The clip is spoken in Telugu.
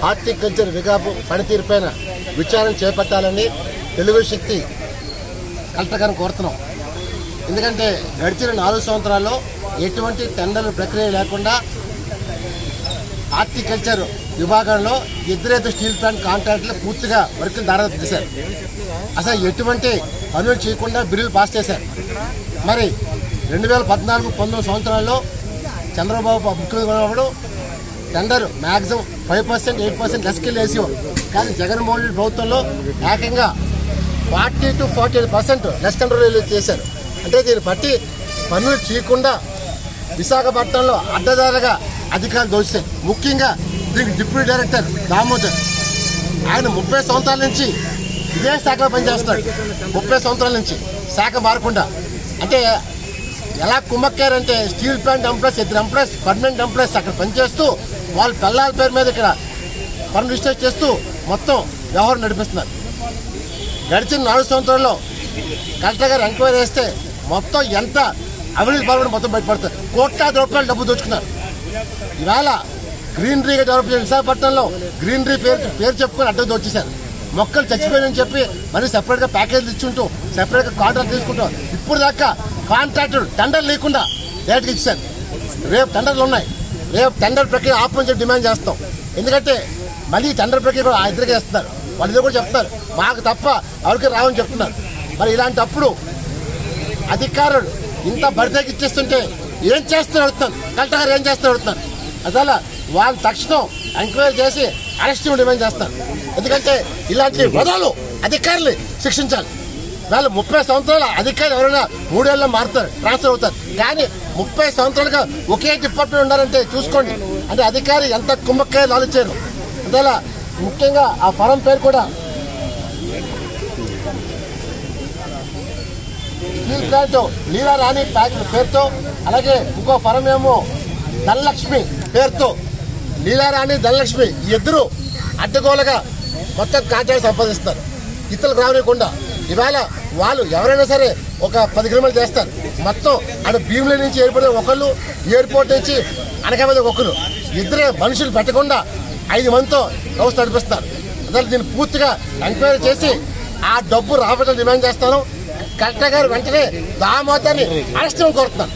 హార్టికల్చర్ విగాపు పనితీరుపైన విచారణ చేపట్టాలని తెలుగు శక్తి కలెక్టర్ గారిని కోరుతున్నాం. ఎందుకంటే గడిచిన 4 సంవత్సరాల్లో ఎటువంటి టెండర్ల ప్రక్రియ లేకుండా హార్టికల్చర్ విభాగంలో ఇద్దరైతే స్టీల్ ప్లాంట్ కాంట్రాక్టులు పూర్తిగా వర్క్ దాదాపు చేశారు. అసలు ఎటువంటి పనులు చేయకుండా బిల్లులు పాస్ చేశారు. మరి 2014-19 సంవత్సరాల్లో చంద్రబాబు ముఖ్యమంత్రి ఉన్నప్పుడు టెండర్ మ్యాక్సిమం 5%, 8% లెస్కి వేసేవారు. కానీ జగన్మోహన్ రెడ్డి ప్రభుత్వంలో ఏకంగా 40 to 48% లెస్ టెండర్ చేశారు. అంటే దీన్ని బట్టి పనులు చేయకుండా విశాఖపట్నంలో అడ్డదారులుగా అధికారులు దోచారు. ముఖ్యంగా దీనికి డిప్యూటీ డైరెక్టర్ దామోదర్, ఆయన 30 సంవత్సరాల నుంచి ఇదే శాఖలో పనిచేస్తున్నాడు. 30 సంవత్సరాల నుంచి శాఖ మారకుండా. అంటే ఎలా కుమ్మక్కారంటే steel plant employees, 2 employees permanent employees అక్కడ పనిచేస్తూ వాళ్ళ పిల్లల పేరు మీద ఇక్కడ పనులు రిజిస్టర్ చేస్తూ మొత్తం వ్యవహారం నడిపిస్తున్నారు. గడిచిన 4 సంవత్సరాల్లో కలెక్టర్ గారు ఎంక్వైరీ చేస్తే మొత్తం ఎంత అవినీతి పాల్గొని మొత్తం బయటపడతారు. కోట్లాది రూపాయలు డబ్బు దోచుకున్నారు. ఇవాళ గ్రీనరీగా డెవలప్ చేసిన విశాఖపట్నంలో గ్రీనరీ పేరు చెప్పుకొని అడ్డం దోచేశారు. మొక్కలు చచ్చిపోయాయని చెప్పి మళ్ళీ సెపరేట్గా ప్యాకేజీలు ఇచ్చుంటూ సెపరేట్గా కాంట్రాక్ట్ తీసుకుంటాం. ఇప్పుడు దాకా కాంట్రాక్టర్ టెండర్ లేకుండా డైరెక్ట్గా ఇచ్చారు. రేపు టెండర్లు ఉన్నాయి. రేపు టెండర్ ప్రక్రియ ఆపని చెప్పి డిమాండ్ చేస్తాం. ఎందుకంటే మళ్ళీ టెండర్ ప్రక్రియ కూడా ఇద్దరికే ఇస్తున్నారు. వాళ్ళు కూడా చెప్తున్నారు మాకు తప్ప ఎవరికి రావని చెప్తున్నారు. మరి ఇలాంటప్పుడు అధికారులు ఇంత బరితెకి ఇచ్చేస్తుంటే ఏం చేస్తూ అడుగుతాను, కలెక్టర్ గారు ఏం చేస్తూ అడుగుతాను. అసలు వాళ్ళు తక్షణం ఎంక్వైరీ చేసి అరెస్ట్ డిమాండ్ చేస్తారు. ఎందుకంటే ఇలాంటి వదలు అధికారులు శిక్షించాలి. వాళ్ళు 30 సంవత్సరాల అధికారులు ఎవరైనా 3 ఏళ్ళలో మారుతారు, ట్రాన్స్ఫర్ అవుతారు. కానీ 30 సంవత్సరాలుగా ఒకే డిపార్ట్మెంట్ ఉన్నారంటే చూసుకోండి. అంటే అధికారి ఎంత కుమ్మక్కాయలు ఆలోచించారు. అందువల్ల ముఖ్యంగా ఆ ఫరం పేరు కూడా స్టీల్ ప్లాంట్ లీలా రాణి పేరుతో, అలాగే ఇంకో ఫరం ఏమో ధనలక్ష్మి పేరుతో. లీలా రాణి, ధనలక్ష్మి ఇద్దరు అడ్డగోలుగా మొత్తం కాంట్రాక్ట్ సంపాదిస్తారు ఇతరులకు రానివ్వకుండా. ఇవాళ వాళ్ళు ఎవరైనా సరే ఒక 10 కిలోమీటర్లు చేస్తారు. మొత్తం అక్కడ భీముల నుంచి ఎయిర్పోర్ట్ ఒకళ్ళు, ఎయిర్పోర్ట్ నుంచి అనకాపల్లి ఒకరు, ఇద్దరే మనుషులు పెట్టకుండా 5 మందితో వ్యవస్థ నడిపిస్తారు. అసలు దీన్ని పూర్తిగా ఎంక్వైరీ చేసి ఆ డబ్బు రాబట్టే డిమాండ్ చేస్తాను. కలెక్టర్ గారు వెంటనే దామోదర్ని అరెస్ట్ కోరుతున్నాను.